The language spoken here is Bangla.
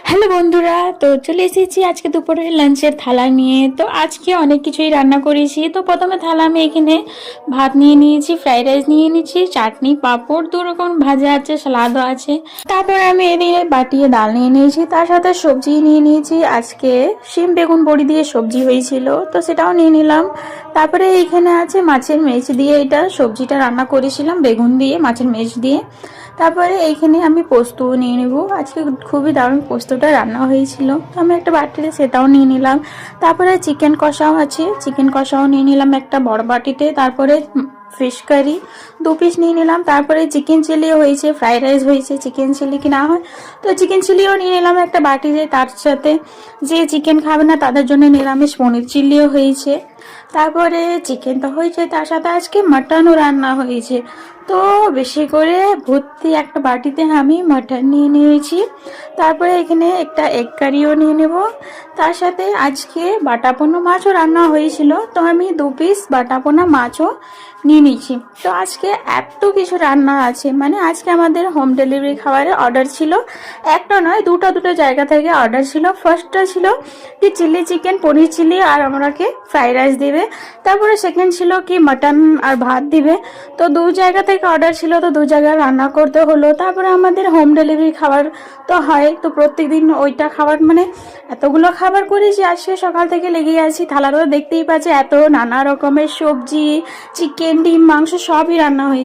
হ্যালো বন্ধুরা, তো চলে এসেছি আজকে দুপুরের লাঞ্চের থালা নিয়ে। তো আজকে অনেক কিছুই রান্না করেছি। তো প্রথমে থালা আমি এখানে ভাত নিয়ে নিয়েছি, ফ্রাইড রাইস নিয়ে নিয়েছি, চাটনি, পাঁপড়, দু রকম ভাজা আছে, সালাদও আছে। তারপরে আমি এদিকে বাটিয়ে ডাল নিয়ে নিয়েছি, তার সাথে সবজি নিয়ে নিয়েছি। আজকে শিম বেগুন বড়ি দিয়ে সবজি হয়েছিল, তো সেটাও নিয়ে নিলাম। তারপরে এইখানে আছে মাছের মেচ দিয়ে, এটা সবজিটা রান্না করেছিলাম বেগুন দিয়ে, মাছের মেচ দিয়ে। তারপরে এইখানে আমি পোস্তও নিয়ে নেব। আজকে খুবই দারুণ পোস্তটা রান্না হয়েছিল, তো আমি একটা বাটিতে সেটাও নিয়ে নিলাম। তারপরে চিকেন কষাও আছে, চিকেন কষাও নিয়ে নিলাম একটা বড় বাটিতে। তারপরে ফিশ কারি 2 পিস নিয়ে নিলাম। তারপরে চিকেন চিলিও হয়েছে, ফ্রাইড রাইস হয়েছে, চিকেন চিলি কি না হয়, তো চিকেন চিলিও নিয়ে নিলাম একটা বাটিতে। তার সাথে যে চিকেন খাবে না তাদের জন্য নিরামিষ পনির চিলিও হয়েছে। তারপরে চিকেন তো হয়েছে, তার সাথে আজকে মাটনও রান্না হয়েছে। তো বেশি করে ভর্তি একটা বাটিতে আমি মাটন নিয়ে নিয়েছি। তারপরে এখানে একটা এগ কারিও নিয়ে নেব। তার সাথে আজকে বাটাপোনা মাছও রান্না হয়েছিল, তো আমি 2 পিস বাটাপোনা মাছও নিয়ে নিয়েছি। তো আজকে এত কিছু রান্না আছে, মানে আজকে আমাদের হোম ডেলিভারি খাবারের অর্ডার ছিল। একটা নয়, দুটো জায়গা থেকে অর্ডার ছিল। ফার্স্টটা ছিল কি চিলি চিকেন, পনির চিলি, আর আমাকে ফ্রাইড রাইস দিবে। তারপরে সেকেন্ড ছিল কি মাটন আর ভাত দিবে। তো 2 জায়গা থেকে অর্ডার ছিল, তো 2 জায়গায় রান্না করতে হলো। তারপরে আমাদের হোম ডেলিভারি খাবার তো হয়, তো প্রত্যেকদিন ওইটা খাবার, মানে এতগুলো খাবার করেছি আজকে সকাল থেকে লেগে আছি। থালাটা দেখতেই পাচ্ছি, এত নানা রকমের সবজি, চিকেন, ডিম, মাংস সবই রান্না হয়েছে।